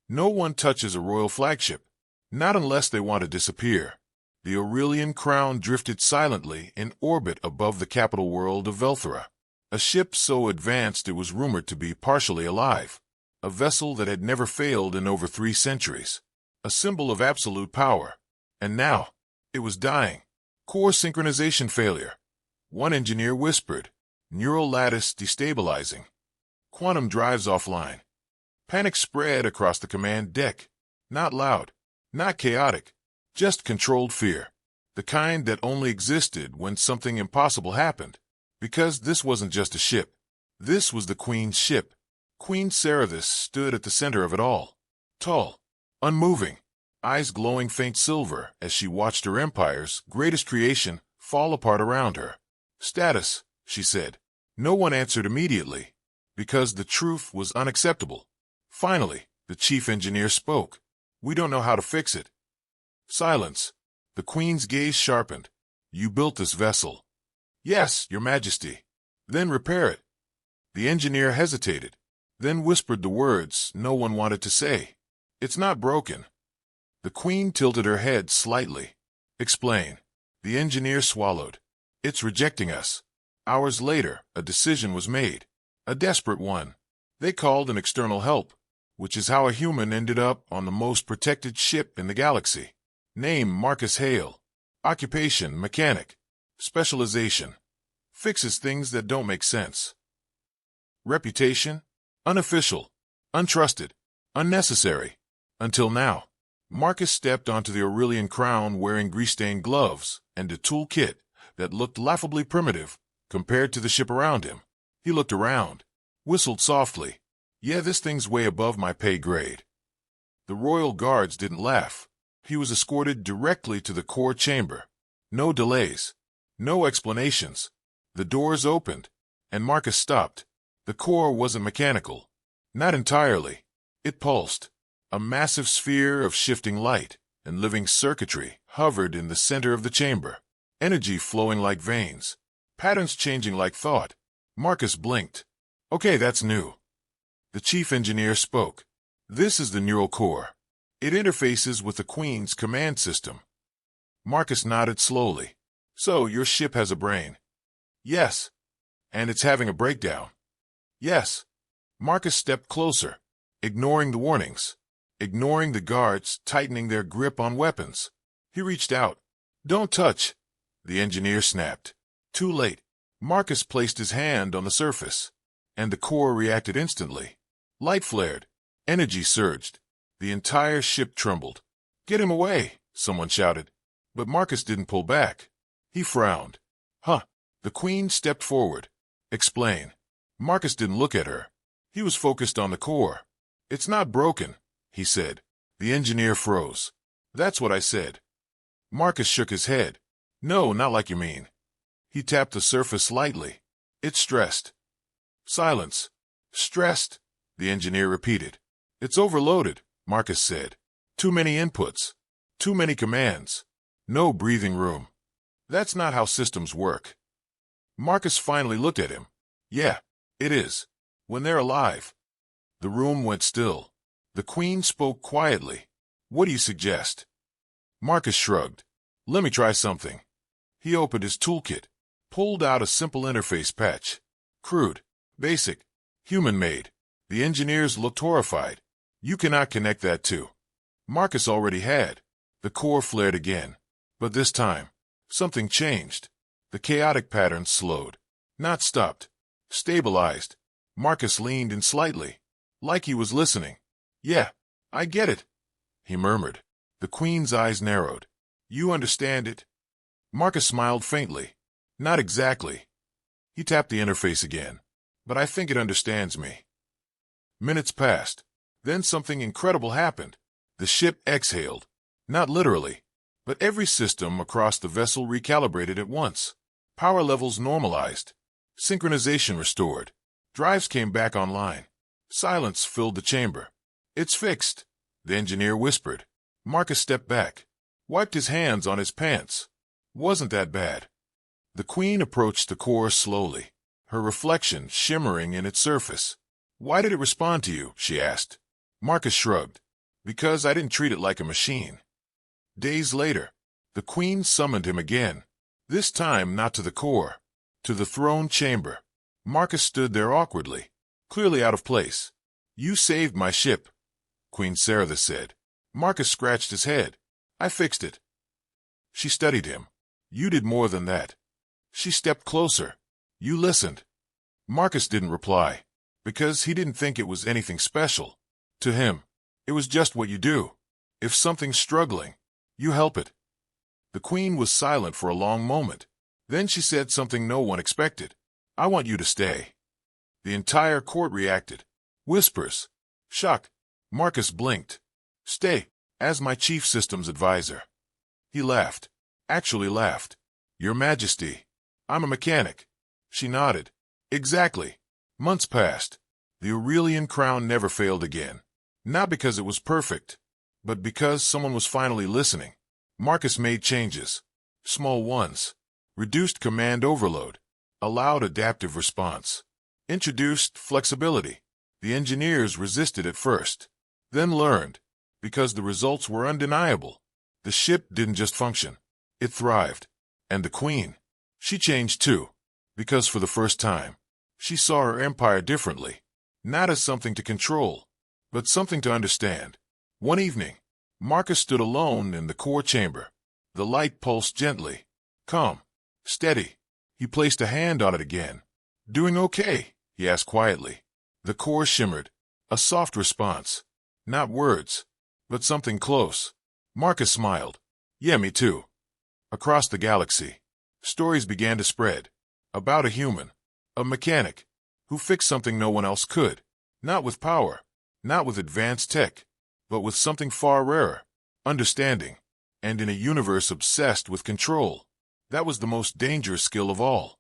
No one touches a royal flagship, not unless they want to disappear. The Aurelian crown drifted silently in orbit above the capital world of Velthera. A ship so advanced it was rumored to be partially alive. A vessel that had never failed in over 3 centuries. A symbol of absolute power. And now, it was dying. Core synchronization failure. One engineer whispered. Neural lattice destabilizing. Quantum drives offline. Panic spread across the command deck. Not loud, not chaotic, just controlled fear. The kind that only existed when something impossible happened. Because this wasn't just a ship. This was the Queen's ship. Queen Cerathis stood at the center of it all. Tall, unmoving, eyes glowing faint silver as she watched her empire's greatest creation fall apart around her. Status, she said. No one answered immediately, because the truth was unacceptable. Finally, the chief engineer spoke. We don't know how to fix it. Silence. The Queen's gaze sharpened. You built this vessel. Yes, Your Majesty. Then repair it. The engineer hesitated, then whispered the words no one wanted to say. It's not broken. The Queen tilted her head slightly. Explain. The engineer swallowed. It's rejecting us. Hours later, a decision was made. A desperate one. They called in external help, which is how a human ended up on the most protected ship in the galaxy. Name Marcus Hale. Occupation mechanic. Specialization. Fixes things that don't make sense. Reputation? Unofficial. Untrusted. Unnecessary. Until now. Marcus stepped onto the Aurelian crown wearing grease-stained gloves and a toolkit that looked laughably primitive compared to the ship around him. He looked around, whistled softly. Yeah, this thing's way above my pay grade. The royal guards didn't laugh. He was escorted directly to the core chamber. No delays. No explanations. The doors opened, and Marcus stopped. The core wasn't mechanical. Not entirely. It pulsed. A massive sphere of shifting light and living circuitry hovered in the center of the chamber. Energy flowing like veins. Patterns changing like thought. Marcus blinked. Okay, that's new. The chief engineer spoke. This is the neural core. It interfaces with the Queen's command system. Marcus nodded slowly. So, your ship has a brain? Yes. And it's having a breakdown? Yes. Marcus stepped closer, ignoring the warnings, ignoring the guards tightening their grip on weapons. He reached out. Don't touch, the engineer snapped. Too late. Marcus placed his hand on the surface, and the core reacted instantly. Light flared. Energy surged. The entire ship trembled. Get him away, someone shouted. But Marcus didn't pull back. He frowned. Huh. The Queen stepped forward. Explain. Marcus didn't look at her. He was focused on the core. It's not broken, he said. The engineer froze. That's what I said. Marcus shook his head. No, not like you mean. He tapped the surface lightly. It's stressed. Silence. Stressed, the engineer repeated. It's overloaded, Marcus said. Too many inputs. Too many commands. No breathing room. That's not how systems work. Marcus finally looked at him. Yeah, it is. When they're alive. The room went still. The Queen spoke quietly. What do you suggest? Marcus shrugged. Let me try something. He opened his toolkit, pulled out a simple interface patch. Crude, basic, human-made. The engineers looked horrified. You cannot connect that to. Marcus already had. The core flared again. But this time, something changed. The chaotic pattern slowed. Not stopped. Stabilized. Marcus leaned in slightly, like he was listening. Yeah, I get it, he murmured. The Queen's eyes narrowed. You understand it? Marcus smiled faintly. Not exactly. He tapped the interface again. But I think it understands me. Minutes passed. Then something incredible happened. The ship exhaled. Not literally, but every system across the vessel recalibrated at once. Power levels normalized. Synchronization restored. Drives came back online. Silence filled the chamber. It's fixed, the engineer whispered. Marcus stepped back, wiped his hands on his pants. Wasn't that bad. The Queen approached the core slowly, her reflection shimmering in its surface. Why did it respond to you? She asked. Marcus shrugged. Because I didn't treat it like a machine. Days later, the Queen summoned him again, this time not to the core, to the throne chamber. Marcus stood there awkwardly, clearly out of place. "You saved my ship," Queen Sarah said. Marcus scratched his head. "I fixed it." She studied him. "You did more than that." She stepped closer. "You listened." Marcus didn't reply, because he didn't think it was anything special. To him, it was just what you do. If something's struggling, you help it. The Queen was silent for a long moment. Then she said something no one expected. "I want you to stay." The entire court reacted. Whispers. Shock. Marcus blinked. "Stay, as my chief systems advisor." He laughed. Actually laughed. "Your Majesty, I'm a mechanic." She nodded. "Exactly." Months passed. The Aurelian crown never failed again. Not because it was perfect, but because someone was finally listening. Marcus made changes. Small ones. Reduced command overload. Allowed adaptive response. Introduced flexibility. The engineers resisted at first, then learned, because the results were undeniable. The ship didn't just function. It thrived. And the Queen, she changed too, because for the first time, she saw her empire differently, not as something to control, but something to understand. One evening, Marcus stood alone in the core chamber. The light pulsed gently. Calm. Steady. He placed a hand on it again. "Doing okay?" he asked quietly. The core shimmered. A soft response. Not words, but something close. Marcus smiled. "Yeah, me too." Across the galaxy, stories began to spread. About a human, a mechanic, who fixed something no one else could. Not with power, not with advanced tech, but with something far rarer, understanding. And in a universe obsessed with control, that was the most dangerous skill of all.